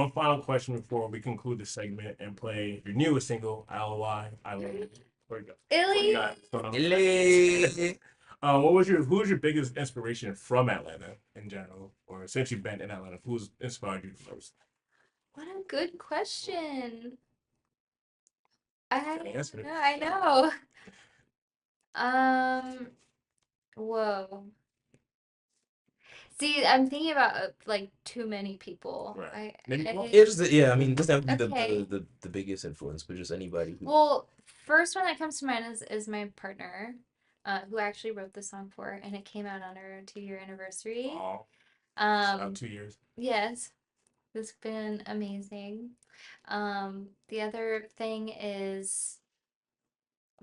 one final question before we conclude the segment and play your newest single, LOI. I love it. Where you go? Illy. Who was your biggest inspiration from Atlanta in general, or since you've been in Atlanta, who's inspired you the most? What a good question. Gotta answer it. I know. Um, whoa. See, I'm thinking about like too many people. Right. Maybe one. Yeah, I mean, it doesn't have to be Okay. the biggest influence, but just anybody who. Well, first one that comes to mind is my partner, who actually wrote the song for, and it came out on our 2-year anniversary. Oh, Um, 2 years. yes, it's been amazing. The other thing is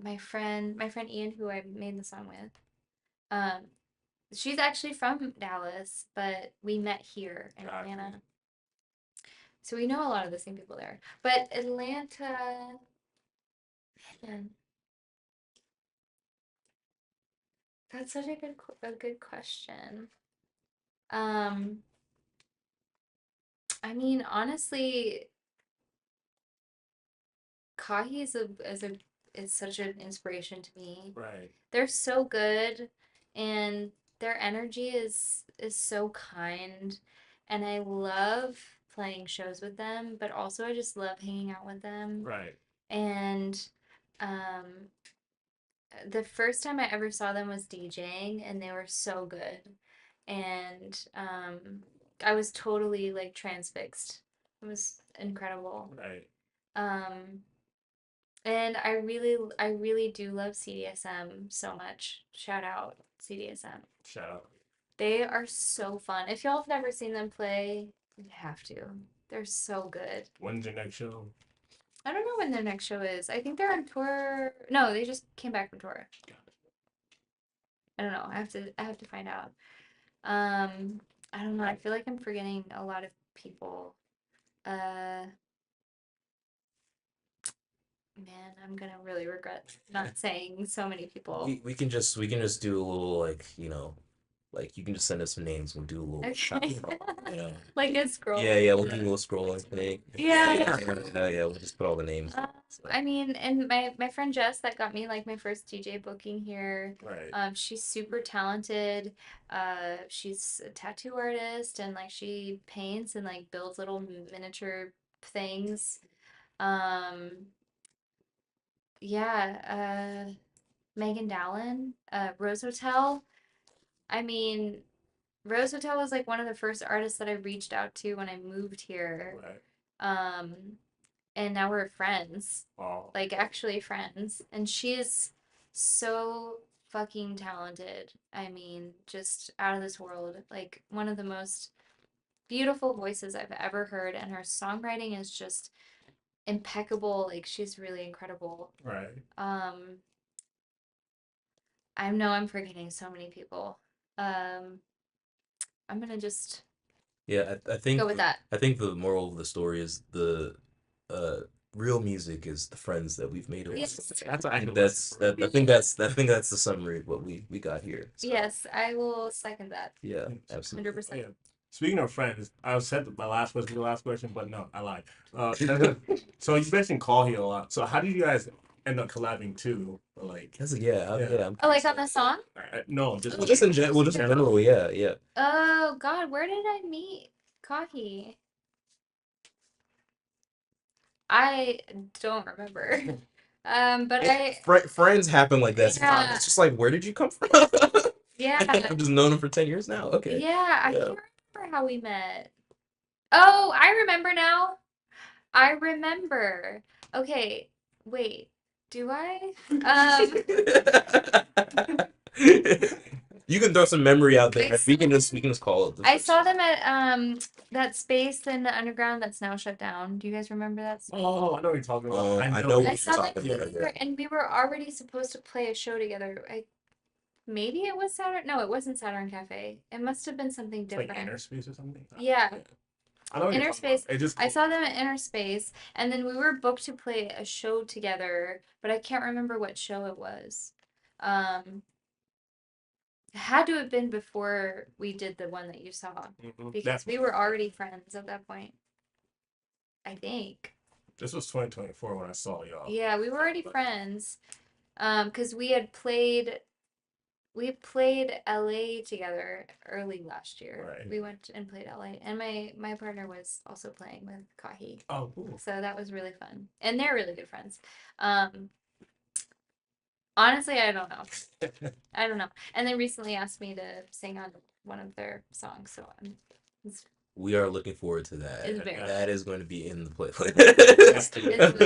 my friend Ian, who I made the song with. Um, she's actually from Dallas, but we met here in Gotcha. Atlanta. So we know a lot of the same people there. But Atlanta, man, that's such a good question. Um, I mean, honestly, Kahi is such an inspiration to me. Right. They're so good, and their energy is so kind, and I love playing shows with them, but also I just love hanging out with them. Right. And um, the first time I ever saw them was DJing, and they were so good. And I was totally like transfixed. It was incredible. Right. Um, and I really do love CDSM so much. Shout out CDSM. Shout out. They are so fun. If y'all have never seen them play, you have to. They're so good. When's your next show? I don't know when their next show is. I think they're on tour. No, they just came back from tour. I don't know. I have to find out. I don't know. I feel like I'm forgetting a lot of people. Uh, Man, I'm gonna really regret not saying so many people. We can just do a little like you can just send us some names. We'll do a little Okay. you know. Like a scroll. Yeah, we'll do a little scrolling thing. Yeah. Yeah, we'll just put all the names. I mean, and my friend Jess that got me like my first DJ booking here. Right. She's super talented. She's a tattoo artist and like she paints and like builds little miniature things. Um, yeah, Megan Dallin, Rose Hotel. I mean, Rose Hotel was like one of the first artists that I reached out to when I moved here. Right. Um, and now we're friends, Oh. like actually friends. And she is so fucking talented. I mean, just out of this world. Like one of the most beautiful voices I've ever heard, and her songwriting is just impeccable. Like she's really incredible. Right. I know I'm forgetting so many people. Um, I'm gonna just Yeah, I think go with that. I think the moral of the story is the uh real music is the friends that we've made. Yes. That's I think actually that's the summary of what we got here. So, Yes, I will second that. yeah, absolutely. 100%. yeah. Speaking of friends, I said my last question, the last question, but no, I lied. So you mentioned Call here a lot. So how did you guys end up collabing too? Or like, Yeah. Oh, like on the song? no, just Well, just in general, yeah. Oh God, where did I meet Kahi? I don't remember. But Friends happen like that. Yeah. It's just like, where did you come from? Yeah, I've just known him for 10 years now. Okay. yeah, I Yeah. can't remember how we met. Oh, I remember now. I remember. Okay, wait, do I? You can throw some memory out there. I We can just call it. I saw them at that space in the underground that's now shut down. Do you guys remember that space? Oh, I know what you're talking about. I know I what saw you're them talking about. here, and we were already supposed to play a show together. Maybe it was Saturn. No, it wasn't Saturn Cafe. It must have been something It's like different. Inner Space or something. Yeah, I know what you're Inner talking about. Space. It just I saw them at Inner Space, and then we were booked to play a show together, but I can't remember what show it was. Um, it had to have been before we did the one that you saw, because we were already friends at that point. I think. This was 2024 when I saw y'all. Yeah, we were already friends. Because we played LA together early last year. Right. We went and played LA, and my partner was also playing with Kahi. Oh, cool. So that was really fun, and they're really good friends. Honestly, I don't know. I don't know. And they recently asked me to sing on one of their songs, so We are looking forward to that. It's very That is going to be in the playlist. it's